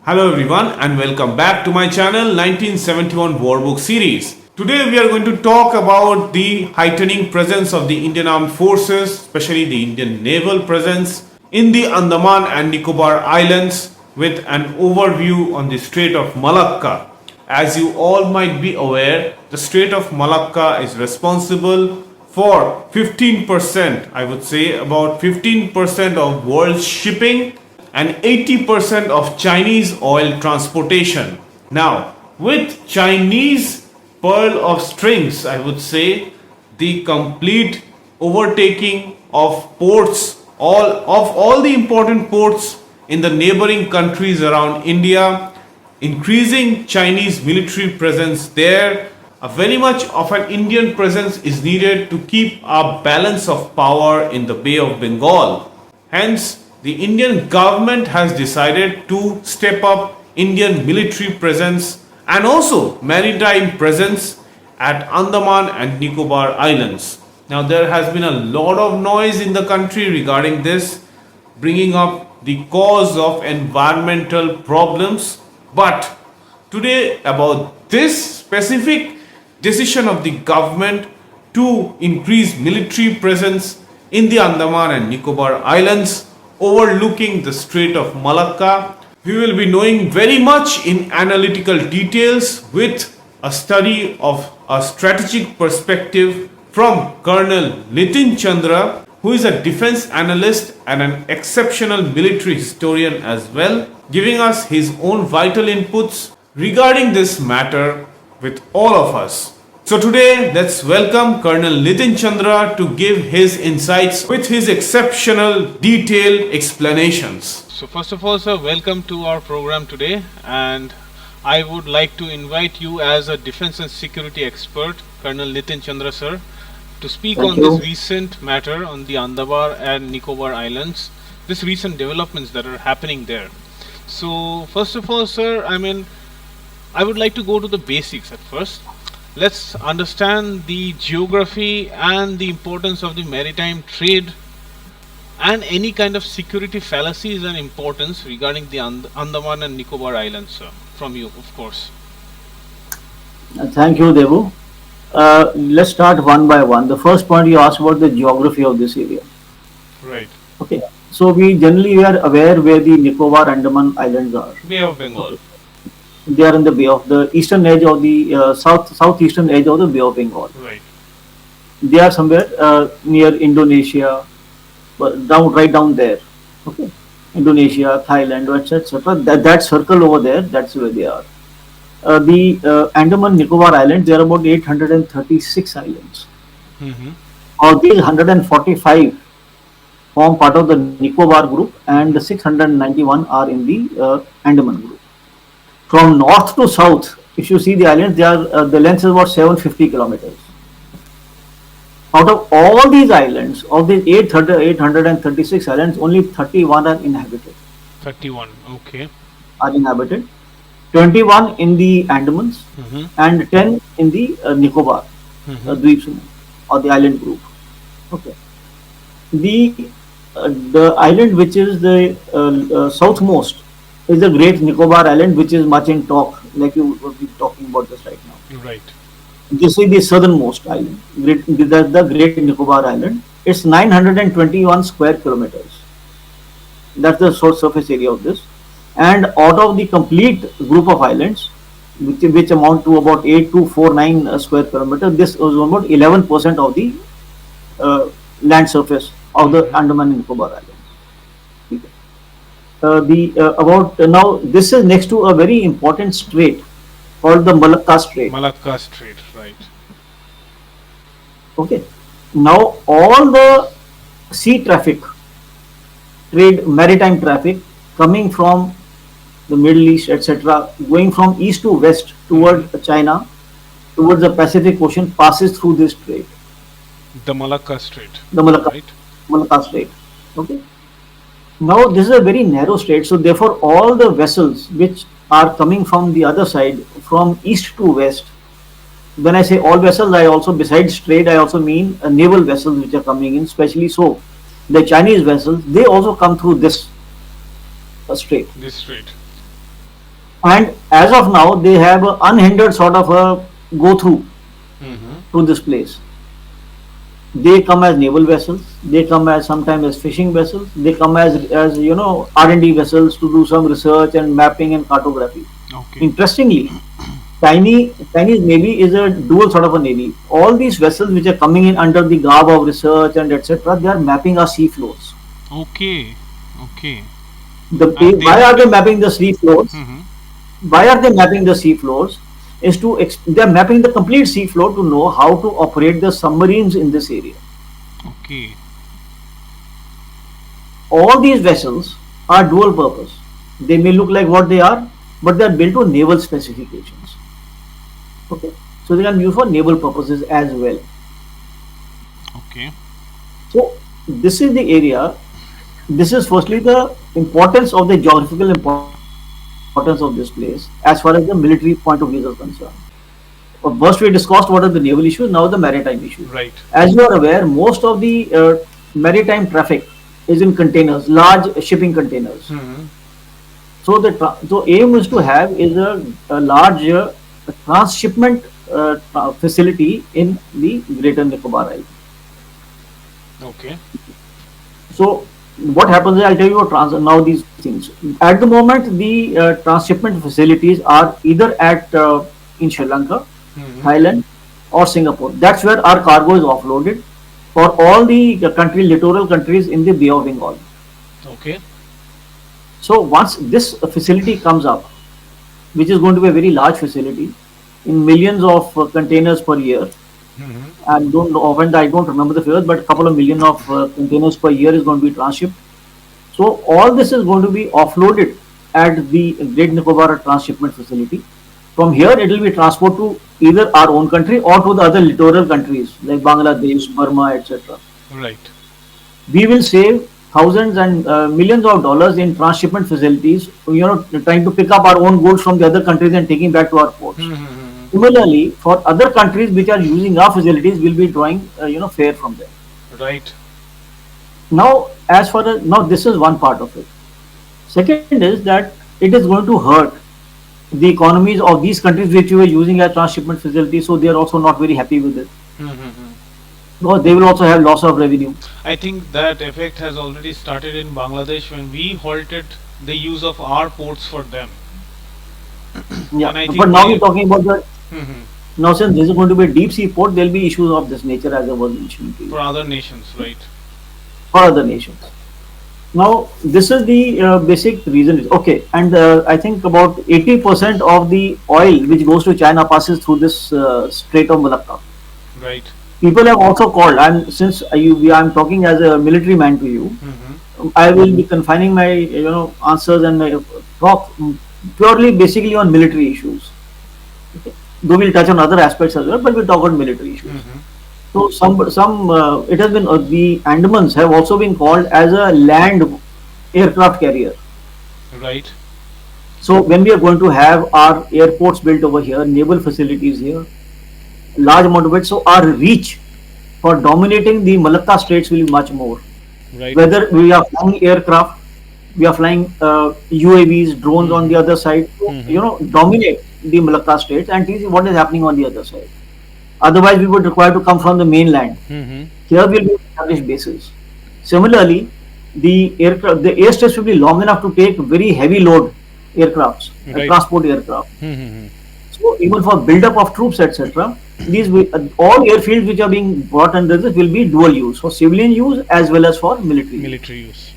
Hello everyone and welcome back to my channel 1971 War Book series. Today we are going to talk about the heightening presence of the Indian Armed Forces, especially the Indian naval presence in the Andaman and Nicobar Islands with an overview on the Strait of Malacca. As you all might be aware, the Strait of Malacca is responsible for 15%, I would say about 15% of world shipping and 80% of Chinese oil transportation. Now, with Chinese pearl of strings, I would say the complete overtaking of ports, all the important ports in the neighboring countries around India, increasing Chinese military presence there, a very much of an Indian presence is needed to keep a balance of power in the Bay of Bengal. Hence, the Indian government has decided to step up Indian military presence and also maritime presence at Andaman and Nicobar Islands. Now, there has been a lot of noise in the country regarding this, bringing up the cause of environmental problems. But today, about this specific decision of the government to increase military presence in the Andaman and Nicobar Islands overlooking the Strait of Malacca, we will be knowing very much in analytical details with a study of a strategic perspective from Colonel Nitin Chandra, who is a defense analyst and an exceptional military historian as well, giving us his own vital inputs regarding this matter with all of us. So today, let's welcome Colonel Nitin Chandra to give his insights with his exceptional detailed explanations. So first of all, sir, welcome to our program today, and I would like to invite you as a defense and security expert, Colonel Nitin Chandra, sir, to speak on this recent matter on the Andaman and Nicobar Islands, this recent developments that are happening there. So first of all, sir, I would like to go to the basics at first. Let's understand the geography and the importance of the maritime trade and any kind of security fallacies and importance regarding the Andaman and Nicobar Islands, sir, from you, of course. Thank you, Devu. Let's start one by one. The first point you asked about the geography of this area. Right. Okay. So we generally are aware where the Nicobar Andaman Islands are. Bay of Bengal. Okay. They are in the bay of the eastern edge of the southeastern edge of the Bay of Bengal. Right. They are somewhere near Indonesia, right down there. Okay. Indonesia, Thailand, etc. That circle over there, that's where they are. The Andaman Nicobar Islands, there are about 836 islands. Of these, 145 form part of the Nicobar group, and the 691 are in the Andaman group. From north to south, if you see the islands, they are the length is about 750 kilometers. Out of all these islands, of these 836 islands, only 31 are inhabited. 31, okay. Are inhabited. 21 in the Andamans and 10 in the Nicobar Dweeps or the island group. Okay. The island which is the southmost is the Great Nicobar Island, which is much in talk, like you will be talking about this right now. Right. This is the southernmost island, the Great Nicobar Island. It's 921 square kilometers. That's the surface area of this. And out of the complete group of islands, which amount to about 8249 square kilometers, this was about 11% of the land surface of the Andaman and Nicobar Islands. Now this is next to a very important strait called the Malakka Strait. Malakka Strait, right. Okay. Now all the sea traffic, maritime traffic coming from the Middle East, etc., going from east to west toward China, towards the Pacific Ocean, passes through this strait. The Malacca Strait. The Malacca, right? Malacca Strait. Okay. Now this is a very narrow strait, so therefore all the vessels which are coming from the other side, from east to west. When I say all vessels, I also, besides trade, I also mean naval vessels which are coming in, especially so. The Chinese vessels, they also come through this strait. This strait. And as of now, they have an unhindered sort of a go through Mm-hmm. to this place. They come as naval vessels. They come as sometimes as fishing vessels. They come as R&D vessels to do some research and mapping and cartography. Okay. Interestingly, Chinese Navy is a dual sort of a navy. All these vessels which are coming in under the garb of research and etc., they are mapping our sea floors. Okay. Okay. The And they why have are they to. mapping the sea floors? Mm-hmm. Why are they mapping the sea floors? Is to they are mapping the complete sea floor to know how to operate the submarines in this area. Okay. All these vessels are dual purpose. They may look like what they are, but they are built to naval specifications. Okay, so they can be used for naval purposes as well. Okay. So this is the area. This is firstly the importance of the geographical importance of this place as far as the military point of view is concerned. First we discussed what are the naval issues, now the maritime issues. Right. As you are aware, most of the maritime traffic is in containers, large shipping containers. Mm-hmm. So the aim is to have is a large transshipment facility in the Greater Nicobar Island. Okay. So what happens is I'll tell you now these things. At the moment, the transshipment facilities are either at in Sri Lanka, Mm-hmm. Thailand, or Singapore. That's where our cargo is offloaded for all the littoral countries in the Bay of Bengal. Okay. So once this facility comes up, which is going to be a very large facility, in millions of containers per year, Mm-hmm. and don't often I don't remember the figures, but a couple of million of containers per year is going to be transshipped. So all this is going to be offloaded at the Great Nicobar transshipment facility. From here, it will be transported to either our own country or to the other littoral countries like Bangladesh, Burma, etc. Right. We will save thousands and millions of dollars in transshipment facilities, trying to pick up our own goods from the other countries and taking back to our ports. Mm-hmm. Similarly, for other countries which are using our facilities, we'll be drawing, fare from them. Right. Now, now this is one part of it. Second is that it is going to hurt the economies of these countries which you are using as transshipment facilities, so they are also not very happy with it. Mm-hmm. Because they will also have loss of revenue. I think that effect has already started in Bangladesh when we halted the use of our ports for them. Yeah, And I but think now they. we're talking about the Mhm. now since this is going to be a deep sea port, there will be issues of this nature as I was mentioning to you For other nations, right? for other nations. Now, this is the basic reason. Okay, and I think about 80% of the oil which goes to China passes through this Strait of Malacca. Right. People have also called, and since I'm talking as a military man to you, Mm-hmm. I will be confining my answers and my talk purely basically on military issues. Okay. Though we'll touch on other aspects as well, but we'll talk on military issues. Mm-hmm. So some it has been the Andamans have also been called as a land aircraft carrier. Right. So when we are going to have our airports built over here, naval facilities here, large amount of it, so our reach for dominating the Malacca Straits will be much more. Right. Whether we are flying aircraft, we are flying UAVs, drones on the other side, dominate the Malacca Straits and see what is happening on the other side. Otherwise, we would require to come from the mainland. Mm-hmm. Here will be established bases. Similarly, the airstrips will be long enough to take very heavy load aircrafts, Right. transport aircraft. Mm-hmm. So even for build-up of troops, etc., all airfields which are being brought under this will be dual use for civilian use as well as for military use. Military use.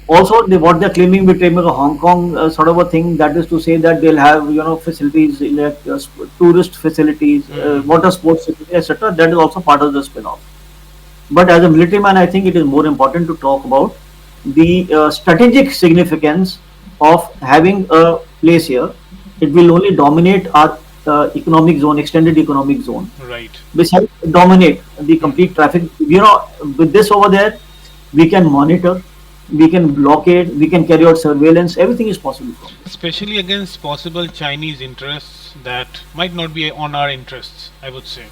Also, what they're claiming with a Hong Kong sort of a thing, that is to say that they'll have facilities like tourist facilities, water sports facilities, etc. That is also part of the spin-off. But as a military man, I think it is more important to talk about the strategic significance of having a place here. It will only dominate our economic zone, extended economic zone. Right. Besides, dominate the complete traffic. With this over there, we can monitor, we can blockade, we can carry out surveillance. Everything is possible from this. Especially against possible Chinese interests that might not be on our interests, I would say.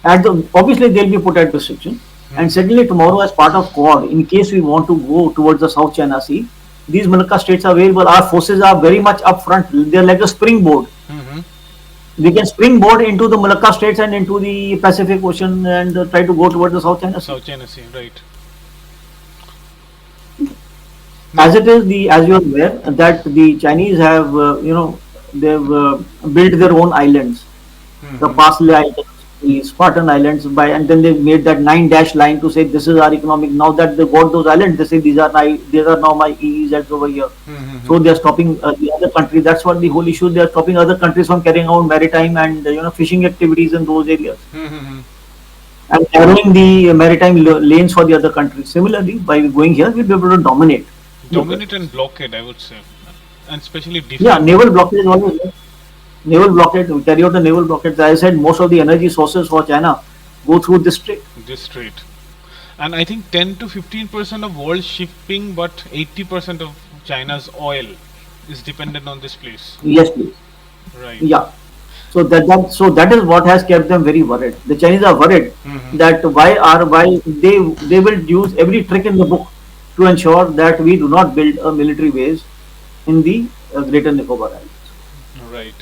Obviously, they'll be put at restriction. And secondly, tomorrow, as part of Quad, in case we want to go towards the South China Sea, These Malacca Straits are available. Our forces are very much up front. They're like a springboard. Mm-hmm. We can springboard into the Malacca Straits and into the Pacific Ocean and try to go towards the South China Sea. South China Sea, right. As Now, it is, as you are aware, that the Chinese have, they've built their own islands, the mm-hmm. Parsley Islands, the Spartan Islands, and then they made that 9 dash line to say this is our economic. Now that they got those islands, they say these are now my EEZs over here. Mm-hmm. So they are stopping the other countries. That's what the whole issue. They are stopping other countries from carrying out maritime and fishing activities in those areas, Mm-hmm. and narrowing the maritime lanes for the other countries. Similarly, by going here, we'll be able to dominate. Look at Dominate and blockade, I would say, and especially Yeah, defend naval blockade is always there. Naval blockade, we carry out the naval blockade. As I said, most of the energy sources for China go through this strait. this trade. And I think 10 to 15% of world shipping, but 80% of China's oil is dependent on this place. Yes, please. Right. Yeah. So that is what has kept them very worried. The Chinese are worried Mm-hmm. that why they will use every trick in the book to ensure that we do not build a military base in the Greater Nicobar Islands. Right.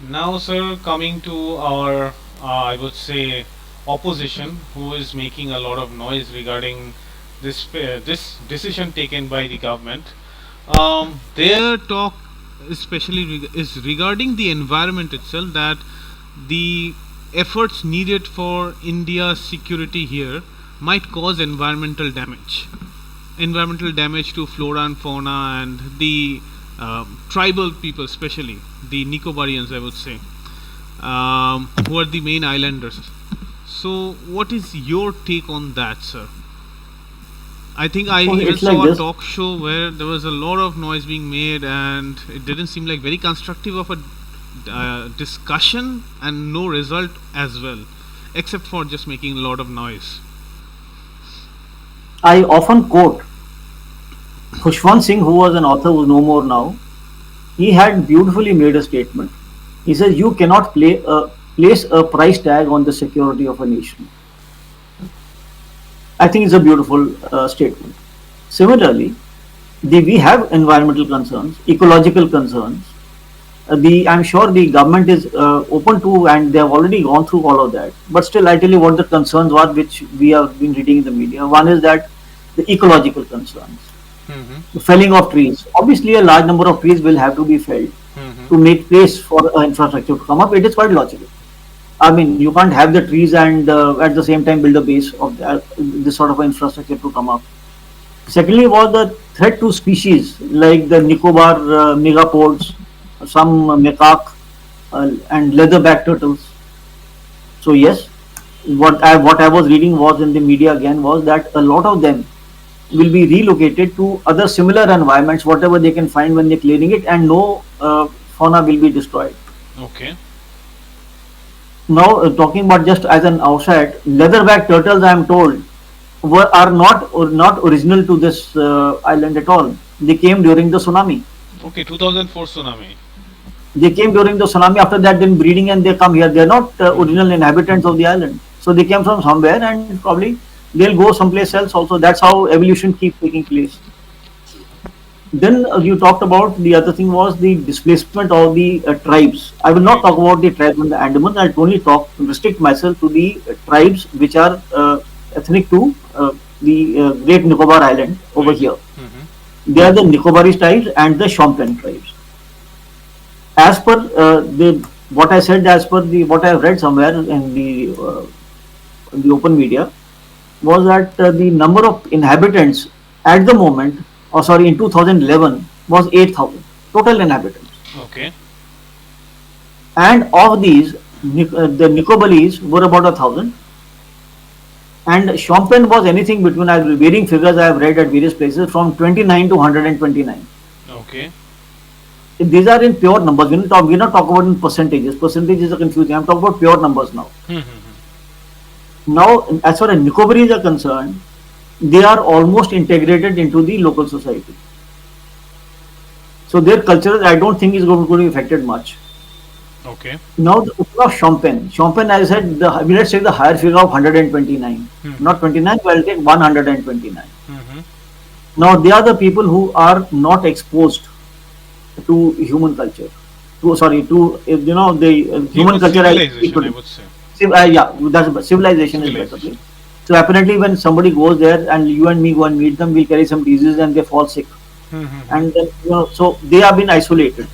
Now, sir, coming to our, I would say, opposition, who is making a lot of noise regarding this decision taken by the government. Their talk, especially, is regarding the environment itself. That the efforts needed for India's security here might cause environmental damage to flora and fauna and the tribal people, especially the Nicobarians, I would say, who are the main islanders. So, what is your take on that, sir? I think I So even it's like saw a this. talk show where there was a lot of noise being made, and it didn't seem like very constructive of a discussion, and no result as well, except for just making a lot of noise. I often quote Khushwant Singh, who was an author who's no more now. He had beautifully made a statement. He says, "You cannot place a price tag on the security of a nation." I think it's a beautiful statement. Similarly, we have environmental concerns, ecological concerns. I'm sure the government is open to, and they have already gone through all of that. But still, I tell you what the concerns are, which we have been reading in the media. One is that the ecological concerns, Mm-hmm. the felling of trees. Obviously, a large number of trees will have to be felled Mm-hmm. to make place for infrastructure to come up. It is quite logical. I mean, you can't have the trees and at the same time build a base of this sort of infrastructure to come up. Secondly, was the threat to species like the Nicobar megapods, some macaque, and leatherback turtles. So yes, what I was reading was in the media again was that a lot of them will be relocated to other similar environments, whatever they can find when they're clearing it, and no fauna will be destroyed. Okay. Now, talking about just as an outside, leatherback turtles, I am told, are not original to this island at all. They came during the tsunami. Okay, 2004 tsunami. They came during the tsunami. After that, then breeding, and they come here. They are not original inhabitants of the island. So they came from somewhere, and probably they'll go someplace else. Also, that's how evolution keeps taking place. Then you talked about the other thing was the displacement of the tribes. I will not Right. talk about the tribes in the Andaman. I'll only restrict myself to the tribes which are ethnic to the Great Nicobar Island over Right. here. Mm-hmm. They are the Nicobarese tribes and the Shompen tribes. As per what I said, as per what I have read somewhere in the open media, was that the number of inhabitants at the moment, or sorry, in 2011 was 8,000 total inhabitants. Okay. And of these, the Nicobarese were about 1,000, and Shompen was anything between, varying figures I have read at various places, from 29 to 129. Okay. These are in pure numbers. We're not talking about in percentages. Percentages are confusing. I'm talking about pure numbers now. Mm-hmm. Now, as far as Nicobarese are concerned, they are almost integrated into the local society. So their culture, I don't think, is going to be affected much. Okay. Now, the question of Shompen, as I said, let's take the higher figure of 129. Mm-hmm. Not 29, but I'll take 129. Mm-hmm. Now they are the people who are not exposed to human culture. To sorry to the human Human culture as civilization, I people. would say. Yeah, that's civilization is better. Civilization. Okay? So apparently, when somebody goes there and you and me go and meet them, we'll carry some disease and they fall sick, Mm-hmm. and then so they have been isolated.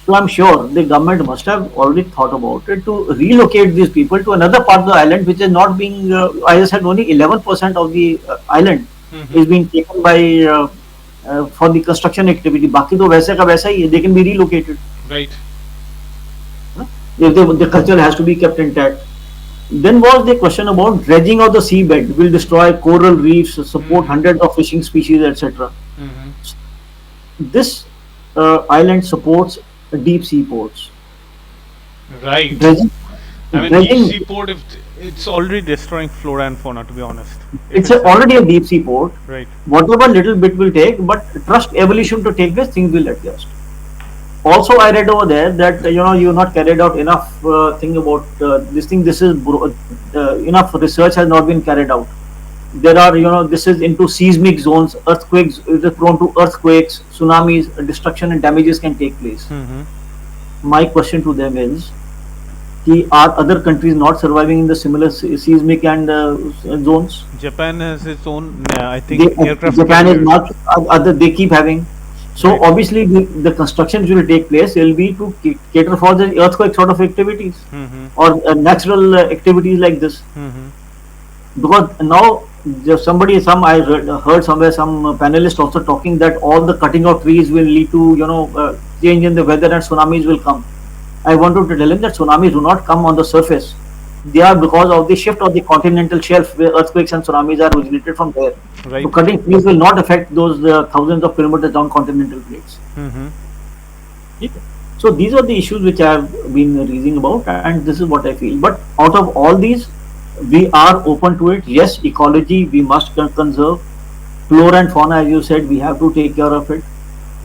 So I'm sure the government must have already thought about it to relocate these people to another part of the island, which is not being. As I said, only 11% of the island Mm-hmm. is being taken by for the construction activity. बाकी तो वैसे का वैसा ही है. They can be relocated. Right. If the culture has to be kept intact. Then was the question about dredging of the seabed will destroy coral reefs, support Mm-hmm. hundreds of fishing species, etc. Mm-hmm. This island supports deep sea ports. Right. Dredging, I mean, deep dredging sea port, if it's already destroying flora and fauna, to be honest. If it's it's already a deep sea port. right. Whatever little bit will take, but trust evolution to take place, things will adjust. Also, I read over there that you not carried out enough thing about this thing. This is enough research has not been carried out. There are this is into seismic zones, earthquakes. It is prone to earthquakes, tsunamis, destruction and damages can take place. Mm-hmm. My question to them is, are other countries not surviving in the similar seismic and zones? Japan has its own, I They, think, aircraft Japan is carriers. not. Other they keep having. So Right. obviously the construction which will take place will be to cater for the earthquake sort of activities Mm-hmm. or natural activities like this. Mm-hmm. Because now I heard somewhere some panelists also talking that all the cutting of trees will lead to change in the weather and tsunamis will come. I wanted to tell him that tsunamis do not come on the surface. They are because of the shift of the continental shelf where earthquakes and tsunamis are originated from there. So Right. cutting trees will not affect those thousands of kilometers down continental plates. Mm-hmm. So these are the issues which I have been reading about, and this is what I feel. But out of all these, we are open to it. Yes, ecology we must conserve. Flora and fauna, as you said, we have to take care of it.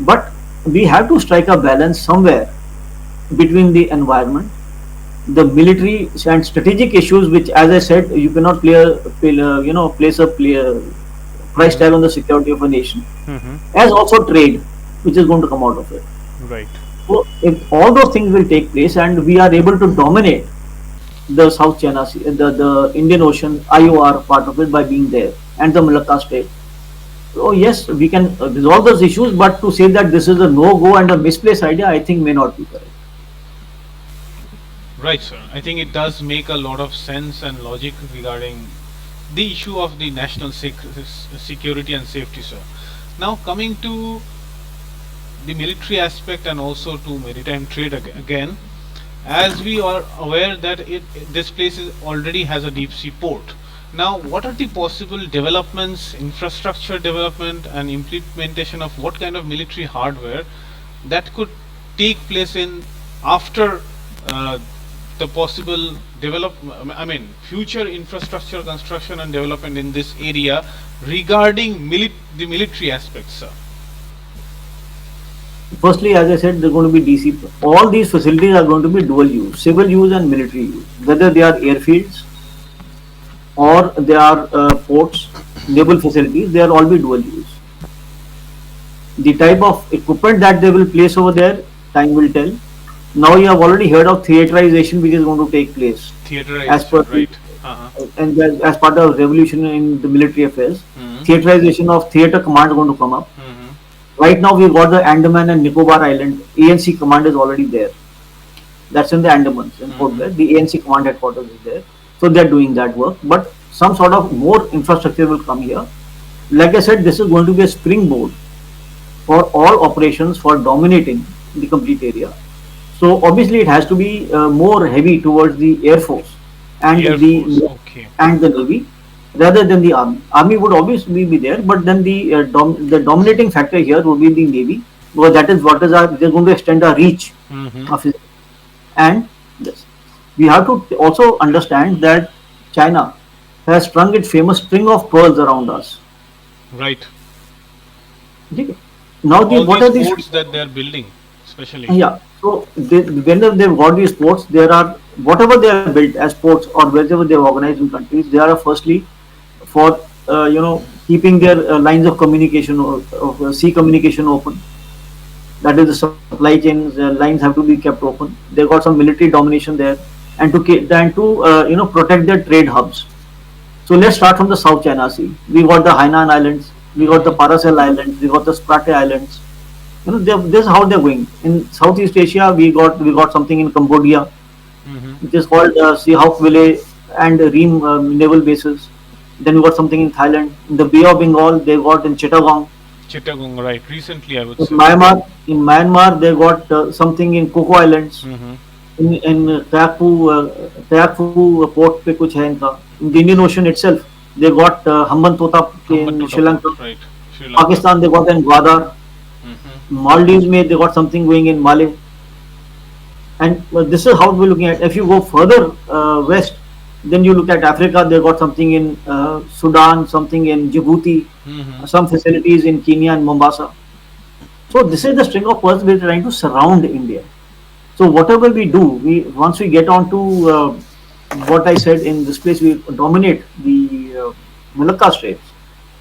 But we have to strike a balance somewhere between the environment, the military and strategic issues, which, as I said, you cannot place a price tag on the security of a nation, Mm-hmm. as also trade, which is going to come out of it. Right. So if all those things will take place and we are able to dominate the South China Sea, the Indian Ocean IOR part of it by being there, and the Malacca Strait. So yes, we can resolve those issues, but to say that this is a no-go and a misplaced idea, I think may not be correct. Right, sir. I think it does make a lot of sense and logic regarding the issue of the national security and safety, sir. Now, coming to the military aspect and also to maritime trade again, as we are aware that this place already has a deep sea port. Now, what are the possible developments, infrastructure development, and implementation of what kind of military hardware that could take place in after the possible future infrastructure construction and development in this area regarding the military aspects, sir? Firstly, as I said, they're going to be DC. All these facilities are going to be dual use, civil use and military use. Whether they are airfields or they are ports, naval facilities, they are all be dual use. The type of equipment that they will place over there, time will tell. Now you have already heard of theaterization, which is going to take place as per Theaterization, right? Uh-huh. and as part of revolution in the military affairs. Mhm. Theaterization of theater command is going to come up. Mhm. Right now, we've got the Andaman and Nicobar Island. ANC command is already there. That's in the Andamans in Port Blair. The ANC command headquarters is there. So they're doing that work. But some sort of more infrastructure will come here. Like I said, this is going to be a springboard for all operations for dominating the complete area. So obviously, it has to be more heavy towards the Air Force and Air the Force, okay. and the Navy rather than the Army. Army would obviously be there, but then the dominating factor here would be the Navy, because that is what is they're going to extend our reach Mhm. of it. And yes, we have to also understand that China has strung its famous string of pearls around us. Right. Okay. Now, All what are these these? ports that they're building, especially. Yeah. So whenever they've got these ports, there are whatever they are built as ports or wherever they've organized in countries, they are firstly for keeping their lines of communication or of sea communication open. That is, the supply chains lines have to be kept open. They got some military domination there, and to protect their trade hubs. So let's start from the South China Sea. We got the Hainan Islands, we got the Paracel Islands, we got the Spratly Islands. This is how they're going. In Southeast Asia, we got something in Cambodia, which is called Sihauk and Reem naval bases. Then we got something in Thailand. In the Bay of Bengal, they got in Chittagong. Chittagong, right? Recently, I would In say. Myanmar, they got something in Coco Islands. Mm-hmm. In Tayakpu port पे कुछ है इनका. In the Indian Ocean itself, they got Hamban Tota in Sri Lanka. Right. Sri Lanka. Pakistan, they got in Gwadar. Mm-hmm. Maldives, they got something going in Malé. And this is how we're looking at. If you go further west, then you look at Africa, they got something in Sudan, something in Djibouti, Mm-hmm. some facilities in Kenya and Mombasa. So this is the string of pearls we're trying to surround India. So whatever we do, once we get on to what I said in this place, we dominate the Malacca Straits.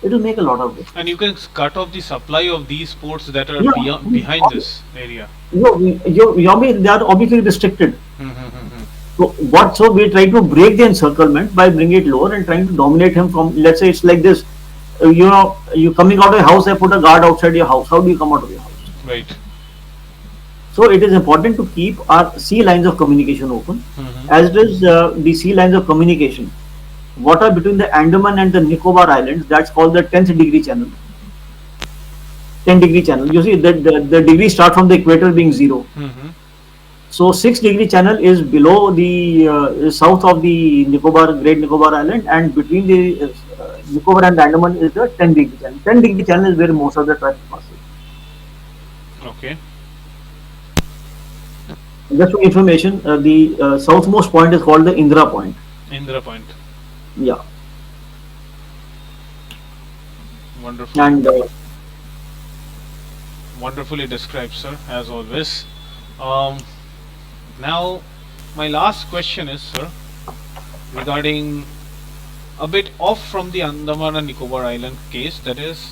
It will make a lot of difference. And you can cut off the supply of these ports that are Yeah, behind this area. They are obviously restricted. Mm-hmm. So we try to break the encirclement by bringing it lower and trying to dominate him from. Let's say it's like this. You coming out of your house, I put a guard outside your house. How do you come out of your house? Right. So it is important to keep our sea lines of communication open, Mm-hmm. as it is the sea lines of communication. Water between the Andaman and the Nicobar Islands, that's called the 10th degree channel. 10-degree channel. You see, the degree start from the equator being 0. Mm-hmm. So 6-degree channel is below the south of the Great Nicobar Island, and between the Nicobar and the Andaman is the 10-degree channel. 10-degree channel is where most of the traffic passes. Okay. Just for information, the southmost point is called the Indra Point. Indra Point. Yeah, Wonderful. and Wonderfully described, sir, as always. Now, my last question is, sir, regarding a bit off from the Andaman and Nicobar Island case, that is,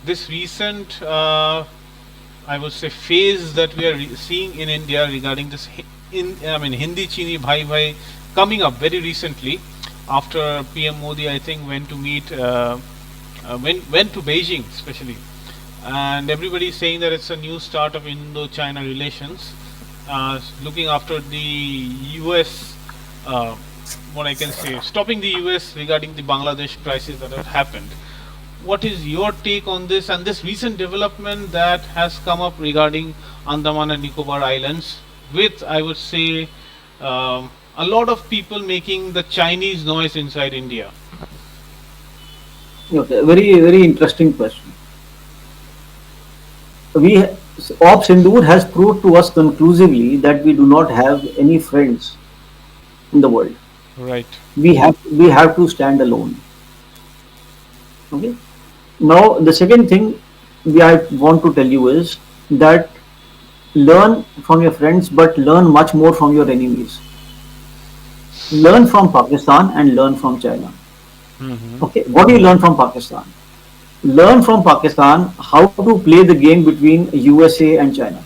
this recent, I would say, phase that we are seeing in India regarding this, Hindi Chini Bhai Bhai coming up very recently after PM Modi, I think, went to meet, went to Beijing, especially. And everybody is saying that it's a new start of Indo-China relations, looking after the US, what I can say, stopping the US regarding the Bangladesh crisis that has happened. What is your take on this and this recent development that has come up regarding Andaman and Nicobar Islands, with, I would say, a lot of people making the Chinese noise inside India? okay, very interesting question. Op Sindoor has proved to us conclusively that we do not have any friends in the world. Right. We have to stand alone. Okay. Now the second thing I want to tell you is that learn from your friends, but learn much more from your enemies. Learn from Pakistan and learn from China. Mm-hmm. Okay. What do you learn from Pakistan? Learn from Pakistan how to play the game between USA and China.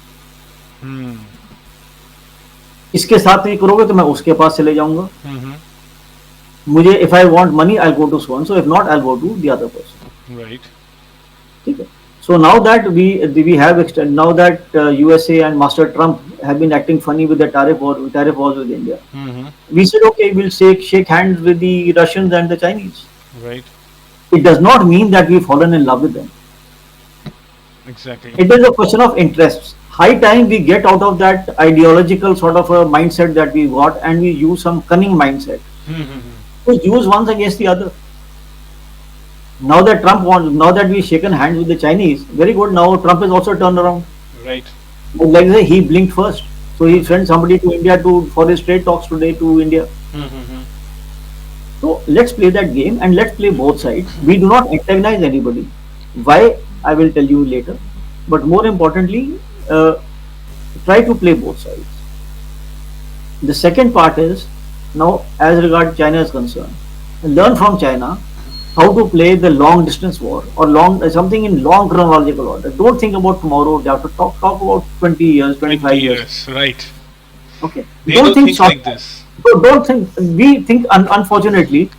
Hmm. इसके साथ ये करोगे तो मैं उसके पास चले जाऊंगा. Mm-hmm. मुझे if I want money I'll go to so and so, if not I'll go to the other person. Right. ठीक है. So now that we have now that USA and Master Trump have been acting funny with the tariff wars with India, Mm-hmm. we said okay, we'll shake hands with the Russians and the Chinese. Right. It does not mean that we've fallen in love with them. Exactly. It is a question of interests. High time we get out of that ideological sort of a mindset that we got, and we use some cunning mindset. Mm-hmm. We use ones against the other. Now that we've shaken hands with the Chinese, very good. Now Trump is also turned around. Right. Like I say, he blinked first. So he sent somebody to India for his trade talks today to India. Mm-hmm. So let's play that game and let's play both sides. We do not antagonize anybody. Why? I will tell you later. But more importantly, try to play both sides. The second part is, now as regard China is concerned, learn from China how to play the long distance war or long something in long chronological order. Don't think about tomorrow. They have to talk about 20 years, 20 25 years. years, right. Okay. They Don't don't think think short. like this. Don't think. We think unfortunately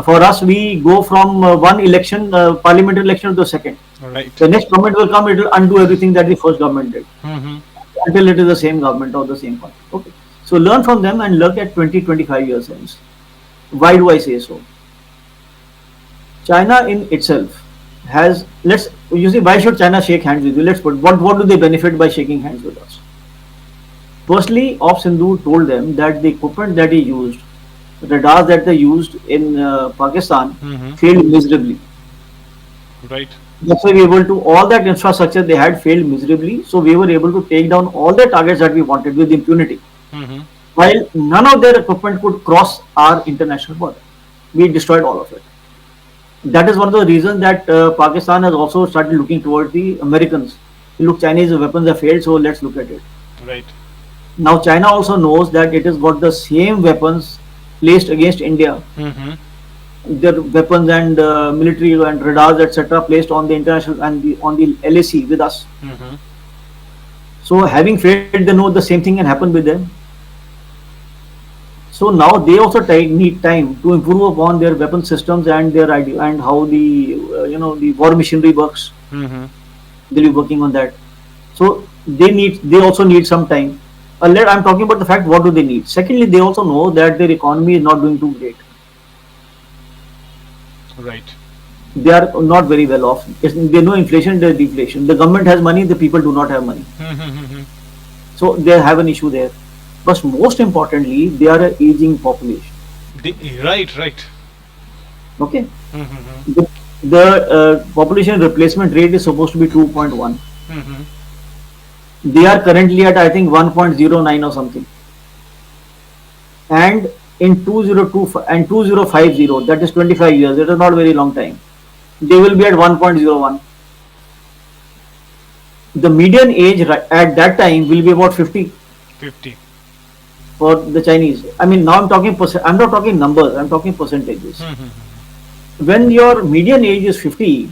for us we go from one election, parliamentary election to the second. Right. The next government will come. It will undo everything that the first government did Mm-hmm. until it is the same government or the same party. Okay. So learn from them and look at 20, 25 years hence. Why do I say so? China in itself has, let's, you see, why should China shake hands with you? Let's put, what do they benefit by shaking hands with us? Firstly, Op Sindhu told them that the equipment that he used, radars that they used in Pakistan, Mm-hmm. failed miserably. Right. That's why we were able to, all that infrastructure they had failed miserably. So we were able to take down all the targets that we wanted with impunity. Mm-hmm. While none of their equipment could cross our international border, we destroyed all of it. That is one of the reasons that Pakistan has also started looking towards the Americans. Look, Chinese weapons have failed, so let's look at it. Right. Now, China also knows that it has got the same weapons placed against India. Mm-hmm. Their weapons and military and radars, etc., placed on the international and on the LAC with us. Mm-hmm. So, having failed, they know the same thing can happen with them. So now they also need time to improve upon their weapon systems and their idea and how the the war machinery works. Mm-hmm. They'll be working on that. So they also need some time. I'm talking about the fact what do they need. Secondly, they also know that their economy is not doing too great. Right. They are not very well off. They know inflation, there's deflation. The government has money, the people do not have money. Mm-hmm. So they have an issue there. But most importantly, they are an aging population. Right. Okay. Mm-hmm. The population replacement rate is supposed to be 2.1. Mm-hmm. They are currently at I think 1.09 or something. And in 2025 and 2050, that is 25 years, it is not a very long time, they will be at 1.01. The median age at that time will be about 50 50. for the Chinese. I mean, now I'm not talking numbers, I'm talking percentages. Mm-hmm. When your median age is 50,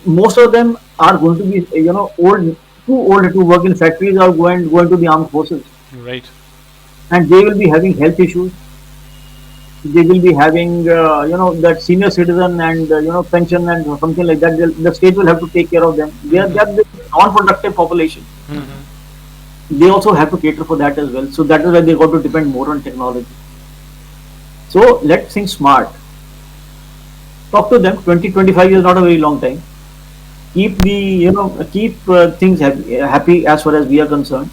most of them are going to be, too old to work in factories or going to the armed forces. Right. And they will be having health issues. They will be having, that senior citizen and, pension and something like that. The state will have to take care of them. They are the non-productive population. Mm-hmm. They also have to cater for that as well. So that is why they got to depend more on technology. So let's think smart. Talk to them. 20-25 years is not a very long time. Keep things happy as far as we are concerned.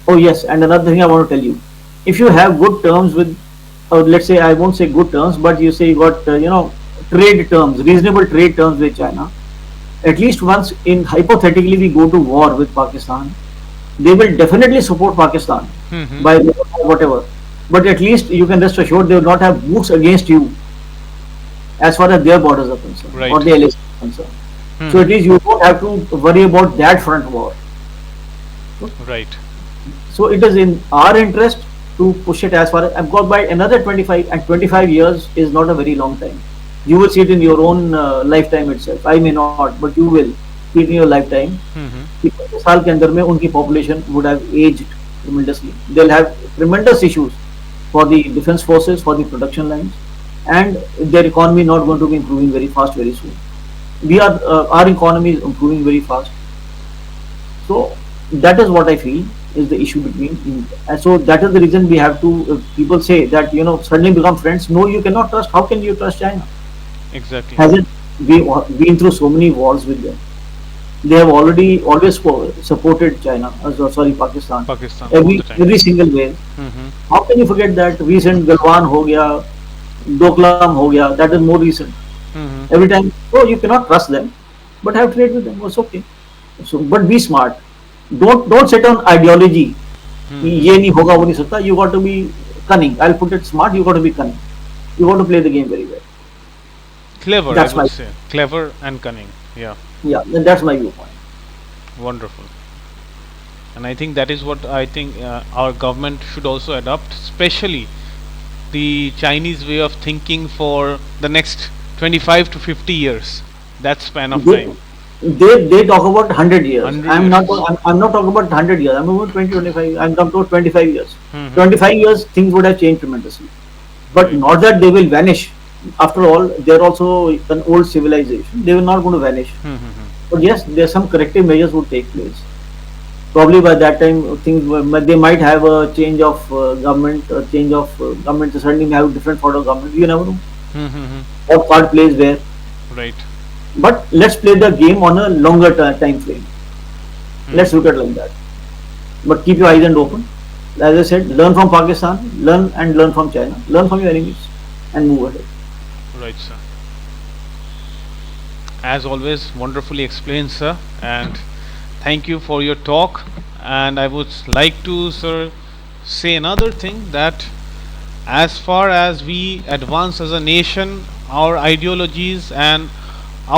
Oh yes, and another thing I want to tell you: if you have good terms with, or let's say I won't say good terms, but you say you got trade terms, reasonable trade terms with China. At least once in hypothetically we go to war with Pakistan, they will definitely support Pakistan Mm-hmm. by whatever. But at least you can rest assured they will not have boots against you as far as their borders are concerned Right. or the LAC is concerned. So Mm-hmm. at least you don't have to worry about that front war. Right. So it is in our interest to push it as far as I've got by another 25, and 25 years is not a very long time. You will see it in your own lifetime itself. I may not, but you will see it in your lifetime. Mm-hmm. कि 25 साल के अंदर में उनकी population would have aged tremendously. They'll have tremendous issues for the defense forces, for the production lines, and their economy not going to be improving very fast very soon. Our economy is improving very fast. So that is what I feel is the issue between. And so that is the reason we have to. People say that suddenly become friends. No, you cannot trust. How can you trust China? Exactly. Hasn't we been through so many wars with them? They have always supported China. Sorry, Pakistan. Pakistan all the time. Every single way. Mm-hmm. How can you forget that recent Galwan ho gaya, Doklam ho gaya? That is more recent. Mm-hmm. Every time, you cannot trust them, but have trade with them. It's okay. So, but be smart. Don't sit on ideology. Mm-hmm. ये नहीं होगा वो नहीं सकता. You got to be cunning. I'll put it smart. You got to be cunning. You got to play the game very well. Clever, That's I would my say. Clever and cunning. Yeah. Yeah. Then that's my viewpoint. Wonderful. And I think that is what I think our government should also adopt, especially the Chinese way of thinking for the next 25 to 50 years. That span of They, time. they talk about 100 years. 100 I'm not years. I'm not talking about 100 years. I'm about 20, 25. I'm talking about 25 years. Mhm. 25 years, things would have changed tremendously. But Right. not that they will vanish. After all, they're also an old civilization. They will not going to vanish. Mhm. But yes, there's some corrective measures would take place. Probably by that time, they might have a change of government, a change of government. Certainly, may have different sort of government. You never know Mhm. what part plays where. Right. But let's play the game on a longer time frame. Let's look at it like that. But keep your eyes and open. As I said, learn from Pakistan, learn from China, learn from your enemies, and move ahead. Right, sir. As always, wonderfully explained, sir. And thank you for your talk. And I would like to, sir, say another thing, that as far as we advance as a nation, our ideologies and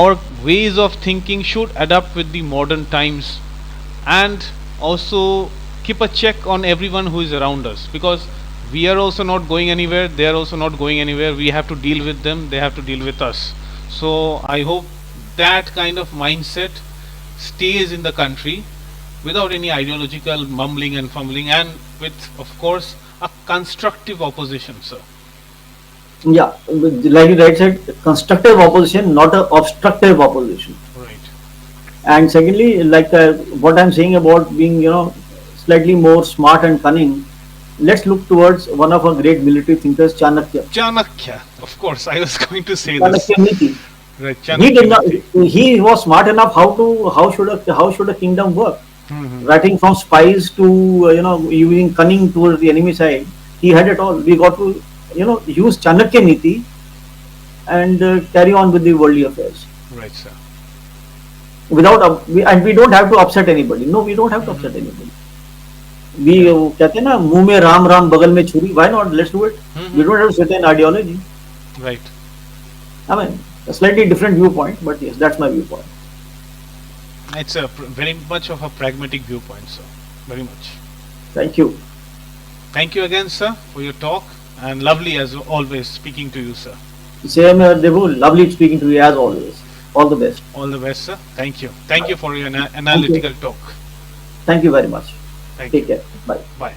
our ways of thinking should adapt with the modern times, and also keep a check on everyone who is around us, because we are also not going anywhere, they are also not going anywhere. We have to deal with them, they have to deal with us. So I hope that kind of mindset stays in the country without any ideological mumbling and fumbling, and with, of course, a constructive opposition, sir. Yeah, like you right said, constructive opposition, not a obstructive opposition. Right. And secondly, like what I'm saying about being, slightly more smart and cunning, let's look towards one of our great military thinkers, Chanakya. Chanakya, of course, I was going to say this. Chanakya Niti. Right, He did Chanakya not. Niti. He was smart enough how should a kingdom work. Mhm. Writing from spies to using cunning towards the enemy side. He had it all. We got to use Chanakya Niti and carry on with the worldly affairs Right, sir. without and we don't have to upset anybody. No, we don't have to upset anybody. We कहते हैं ना मुंह में राम राम बगल में छुरी. Why not? Let's do it. We don't have to sit in ideology. Right. I mean, a slightly different viewpoint, but yes, that's my viewpoint. It's a very much of a pragmatic viewpoint, sir. Very much. Thank you. Thank you again, sir, for your talk, and lovely as always speaking to you, sir. Same here, Devu. Lovely speaking to you as always. All the best. All the best, sir. Thank you. Thank you for your analytical talk. Thank you very much. Thank Take you. care. Bye. Bye.